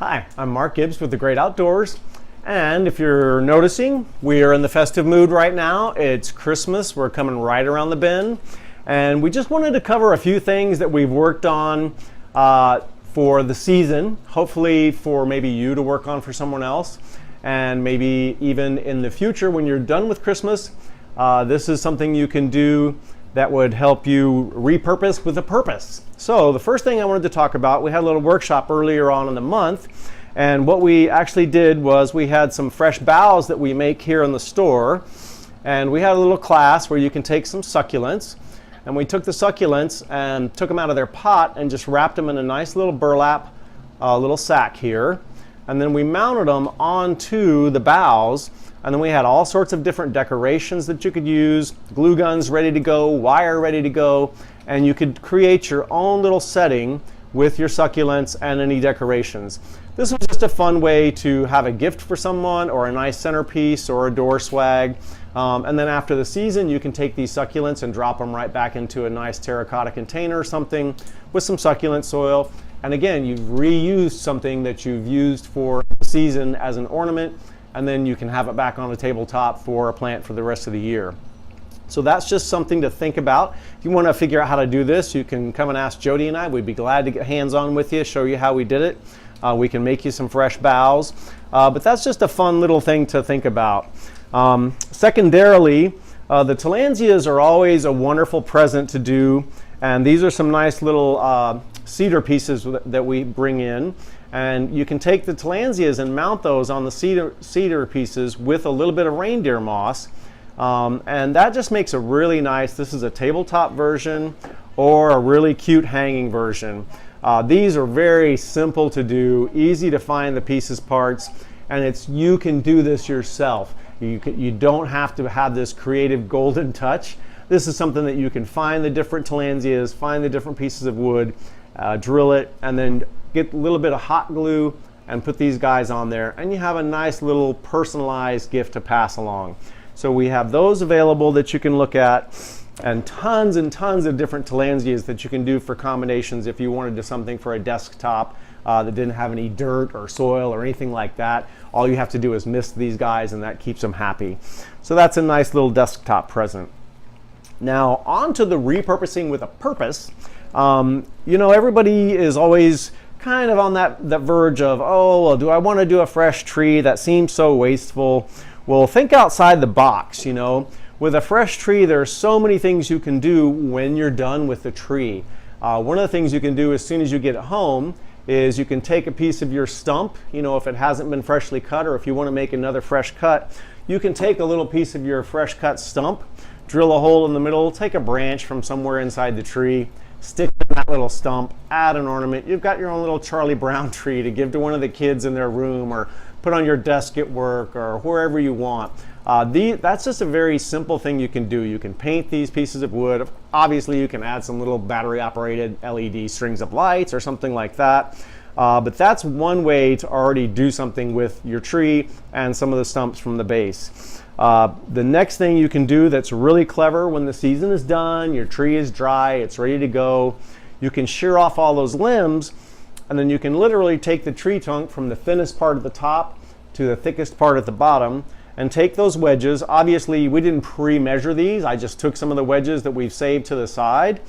Hi, I'm Mark Gibbs with The Great Outdoors, and if you're noticing, we are in the festive mood right now. It's Christmas, we're coming right around the bend, and we just wanted to cover a few things that we've worked on for the season, hopefully for maybe you to work on for someone else, and maybe even in the future when you're done with Christmas, this is something you can do that would help you repurpose with a purpose. So the first thing I wanted to talk about, we had a little workshop earlier on in the month, and what we actually did was we had some fresh boughs that we make here in the store, and we had a little class where you can take some succulents, and we took the succulents and took them out of their pot and just wrapped them in a nice little burlap little sack here, and then we mounted them onto the boughs. And then we had all sorts of different decorations that you could use, glue guns ready to go, wire ready to go, and you could create your own little setting with your succulents and any decorations. This was just a fun way to have a gift for someone or a nice centerpiece or a door swag. And then after the season, you can take these succulents and drop them right back into a nice terracotta container or something with some succulent soil. And again, you've reused something that you've used for the season as an ornament, and then you can have it back on the tabletop for a plant for the rest of the year. So that's just something to think about. If you want to figure out how to do this, you can come and ask Jody and I. We'd be glad to get hands-on with you, show you how we did it. We can make you some fresh boughs. But that's just a fun little thing to think about. Secondarily, the tillandsias are always a wonderful present to do. And these are some nice little cedar pieces that we bring in. And you can take the tillandsias and mount those on the cedar pieces with a little bit of reindeer moss. And that just makes a really nice, this is a tabletop version or a really cute hanging version. These are very simple to do, easy to find the pieces parts, and you can do this yourself. You don't have to have this creative golden touch. This is something that you can find the different tillandsias, find the different pieces of wood, drill it, and then get a little bit of hot glue and put these guys on there, and you have a nice little personalized gift to pass along. So we have those available that you can look at, and tons of different tillandsias that you can do for combinations if you wanted to do something for a desktop that didn't have any dirt or soil or anything like that. All you have to do is mist these guys and that keeps them happy. So that's a nice little desktop present. Now on to the repurposing with a purpose. You know, everybody is always kind of on that verge of, oh, well, do I want to do a fresh tree? That seems so wasteful. Well, think outside the box, you know. With a fresh tree, there are so many things you can do when you're done with the tree. One of the things you can do as soon as you get it home is you can take a piece of your stump, you know, if it hasn't been freshly cut, or if you want to make another fresh cut, you can take a little piece of your fresh cut stump, drill a hole in the middle, take a branch from somewhere inside the tree, stick in that little stump, add an ornament. You've got your own little Charlie Brown tree to give to one of the kids in their room, or put on your desk at work, or wherever you want. That's just a very simple thing you can do. You can paint these pieces of wood. Obviously, you can add some little battery-operated LED strings of lights or something like that. But that's one way to already do something with your tree and some of the stumps from the base. The next thing you can do that's really clever, when the season is done, your tree is dry, it's ready to go, you can shear off all those limbs, and then you can literally take the tree trunk from the thinnest part at the top to the thickest part at the bottom and take those wedges. Obviously, we didn't pre-measure these. I just took some of the wedges that we've saved to the side.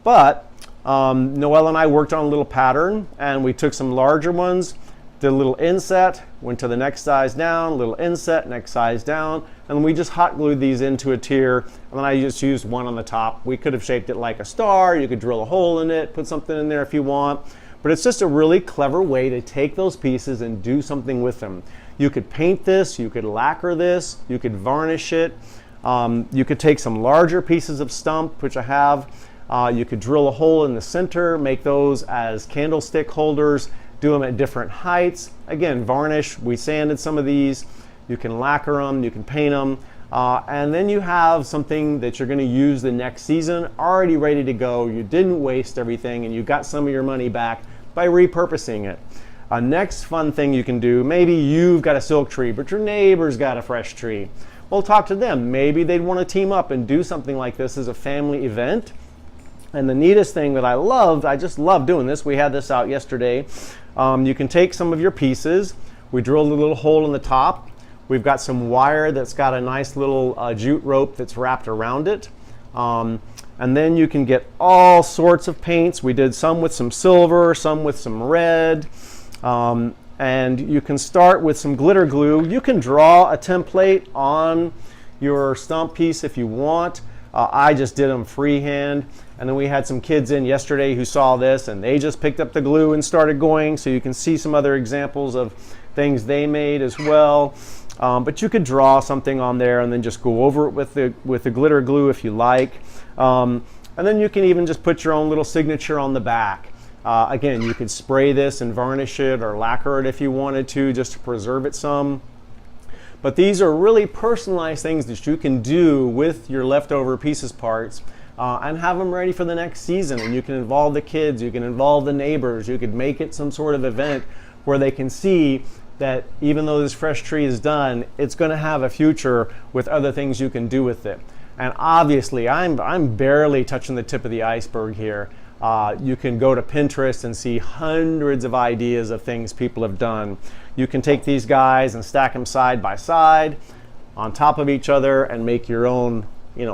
But Noelle and I worked on a little pattern, and we took some larger ones, did a little inset, went to the next size down, a little inset, next size down, and we just hot glued these into a tier, and then I just used one on the top. We could have shaped it like a star. You could drill a hole in it, put something in there if you want, but it's just a really clever way to take those pieces and do something with them. You could paint this, you could lacquer this, you could varnish it, you could take some larger pieces of stump, which I have, you could drill a hole in the center, make those as candlestick holders, do them at different heights. Again, varnish, we sanded some of these. You can lacquer them, you can paint them, and then you have something that you're going to use the next season already ready to go. You didn't waste everything, and you got some of your money back by repurposing it. A next fun thing you can do, maybe you've got a silk tree, but your neighbor's got a fresh tree. Well, talk to them. Maybe they'd want to team up and do something like this as a family event. And the neatest thing that I just love doing this, we had this out yesterday, You can take some of your pieces. We drilled a little hole in the top. We've got some wire that's got a nice little jute rope that's wrapped around it. And then you can get all sorts of paints. We did some with some silver, some with some red. And you can start with some glitter glue. You can draw a template on your stump piece if you want. I just did them freehand. And then we had some kids in yesterday who saw this and they just picked up the glue and started going. So you can see some other examples of things they made as well. But you could draw something on there and then just go over it with the glitter glue if you like. And then you can even just put your own little signature on the back. Again, you could spray this and varnish it or lacquer it if you wanted to, just to preserve it some. But these are really personalized things that you can do with your leftover pieces parts and have them ready for the next season. And you can involve the kids, you can involve the neighbors, you could make it some sort of event where they can see that even though this fresh tree is done, it's going to have a future with other things you can do with it. And obviously, I'm barely touching the tip of the iceberg here. You can go to Pinterest and see hundreds of ideas of things people have done. You can take these guys and stack them side by side on top of each other and make your own,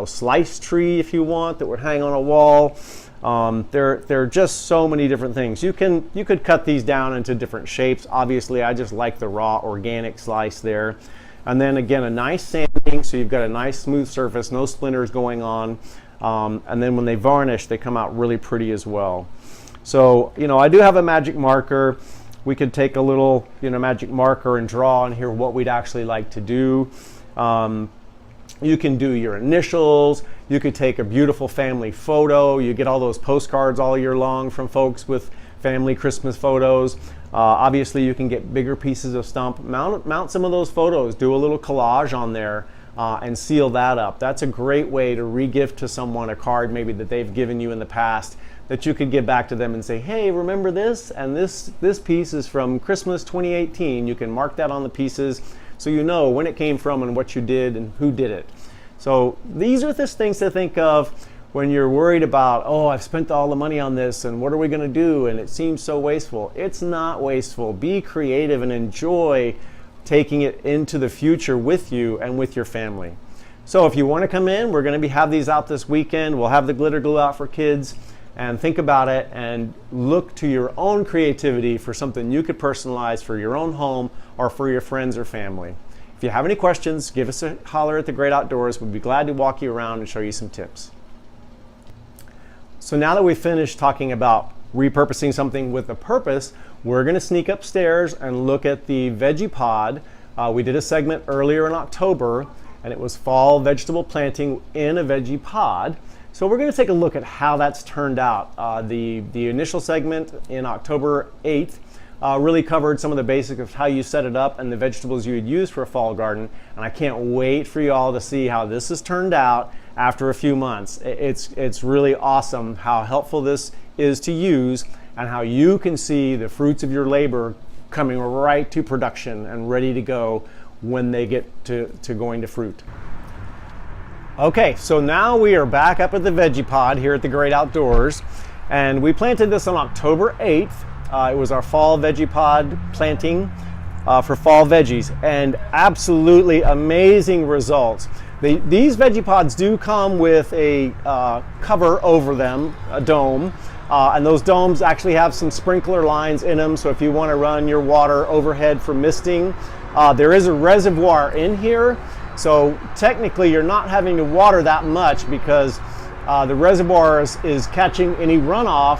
slice tree if you want that would hang on a wall. There are just so many different things. You could cut these down into different shapes. Obviously, I just like the raw organic slice there. And then again, a nice sanding, so you've got a nice smooth surface, no splinters going on. And then when they varnish, they come out really pretty as well. So, I do have a magic marker. We could take a little, magic marker and draw on here what we'd actually like to do. You can do your initials. You could take a beautiful family photo. You get all those postcards all year long from folks with family Christmas photos. Obviously, you can get bigger pieces of stump. Mount some of those photos. Do a little collage on there. And seal that up. That's a great way to re-gift to someone a card maybe that they've given you in the past that you could give back to them and say, hey, remember this? And this piece is from Christmas 2018. You can mark that on the pieces so you know when it came from and what you did and who did it. So these are the things to think of when you're worried about, oh, I've spent all the money on this and what are we going to do? And it seems so wasteful. It's not wasteful. Be creative and enjoy taking it into the future with you and with your family. So if you want to come in, we're going to have these out this weekend. We'll have the glitter glue out for kids, and think about it and look to your own creativity for something you could personalize for your own home or for your friends or family. If you have any questions, give us a holler at the Great Outdoors. We'd be glad to walk you around and show you some tips. So now that we've finished talking about repurposing something with a purpose, we're going to sneak upstairs and look at the Vegepod. We did a segment earlier in October, and it was fall vegetable planting in a Vegepod. So we're going to take a look at how that's turned out. The initial segment in October 8th really covered some of the basics of how you set it up and the vegetables you would use for a fall garden. And I can't wait for you all to see how this has turned out after a few months. It's really awesome how helpful this is to use and how you can see the fruits of your labor coming right to production and ready to go when they get to going to fruit. Okay, so now we are back up at the Vegepod here at the Great Outdoors, and we planted this on October 8th. It was our fall Vegepod planting for fall veggies, and absolutely amazing results. These Vegepods do come with a cover over them, a dome, and those domes actually have some sprinkler lines in them, so if you want to run your water overhead for misting, there is a reservoir in here, so technically you're not having to water that much because the reservoir is catching any runoff,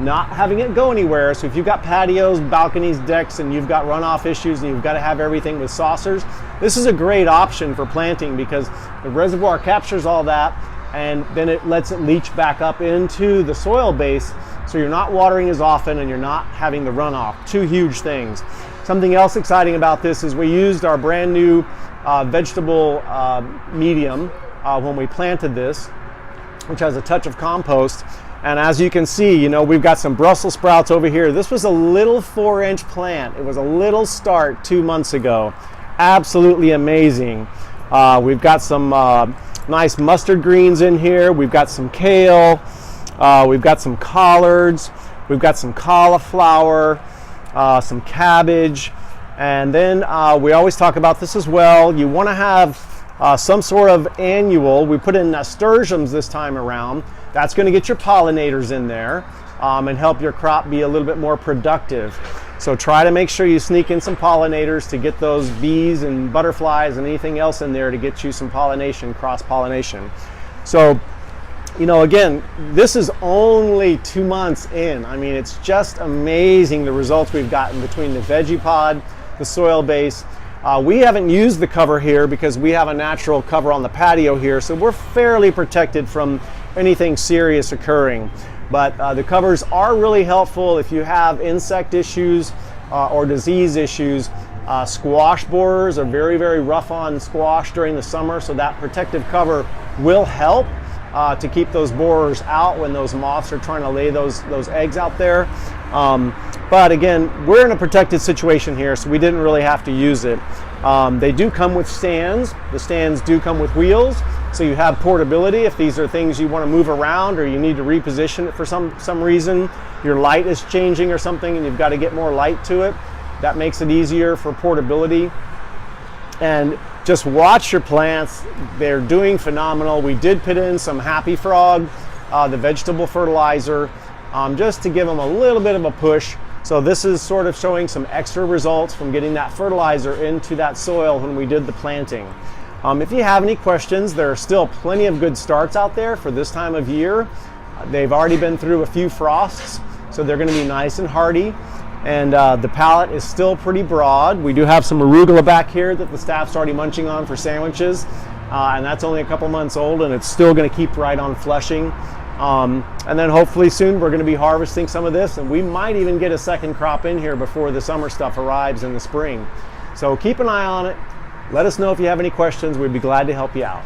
not having it go anywhere. So if you've got patios, balconies, decks, and you've got runoff issues and you've got to have everything with saucers, this is a great option for planting because the reservoir captures all that and then it lets it leach back up into the soil base, so you're not watering as often and you're not having the runoff. Two huge things. Something else exciting about this is we used our brand new vegetable medium when we planted this, which has a touch of compost. And as you can see, we've got some Brussels sprouts over here. This was a little 4-inch plant. It was a little start 2 months ago. Absolutely amazing. We've got some nice mustard greens in here. We've got some kale. We've got some collards. We've got some cauliflower. some cabbage, and then we always talk about this as well. You want to have some sort of annual. We put in nasturtiums this time around. That's going to get your pollinators in there and help your crop be a little bit more productive. So try to make sure you sneak in some pollinators to get those bees and butterflies and anything else in there to get you some pollination, cross-pollination. So, you know, again, this is only 2 months in. I mean, it's just amazing the results we've gotten between the Vegepod, the soil base. We haven't used the cover here because we have a natural cover on the patio here, so we're fairly protected from anything serious occurring. But the covers are really helpful if you have insect issues or disease issues. Squash borers are very, very rough on squash during the summer, so that protective cover will help to keep those borers out when those moths are trying to lay those eggs out there. But again, we're in a protected situation here, so we didn't really have to use it. They do come with stands. The stands do come with wheels, so you have portability if these are things you want to move around or you need to reposition it for some reason. Your light is changing or something and you've got to get more light to it. That makes it easier for portability. And just watch your plants. They're doing phenomenal. We did put in some Happy Frog, the vegetable fertilizer, just to give them a little bit of a push. So this is sort of showing some extra results from getting that fertilizer into that soil when we did the planting. If you have any questions, there are still plenty of good starts out there for this time of year. They've already been through a few frosts, so they're going to be nice and hardy. And the palette is still pretty broad. We do have some arugula back here that the staff's already munching on for sandwiches, and that's only a couple months old, and it's still going to keep right on flushing. And then hopefully soon we're going to be harvesting some of this, and we might even get a second crop in here before the summer stuff arrives in the spring. So keep an eye on it. Let us know if you have any questions. We'd be glad to help you out.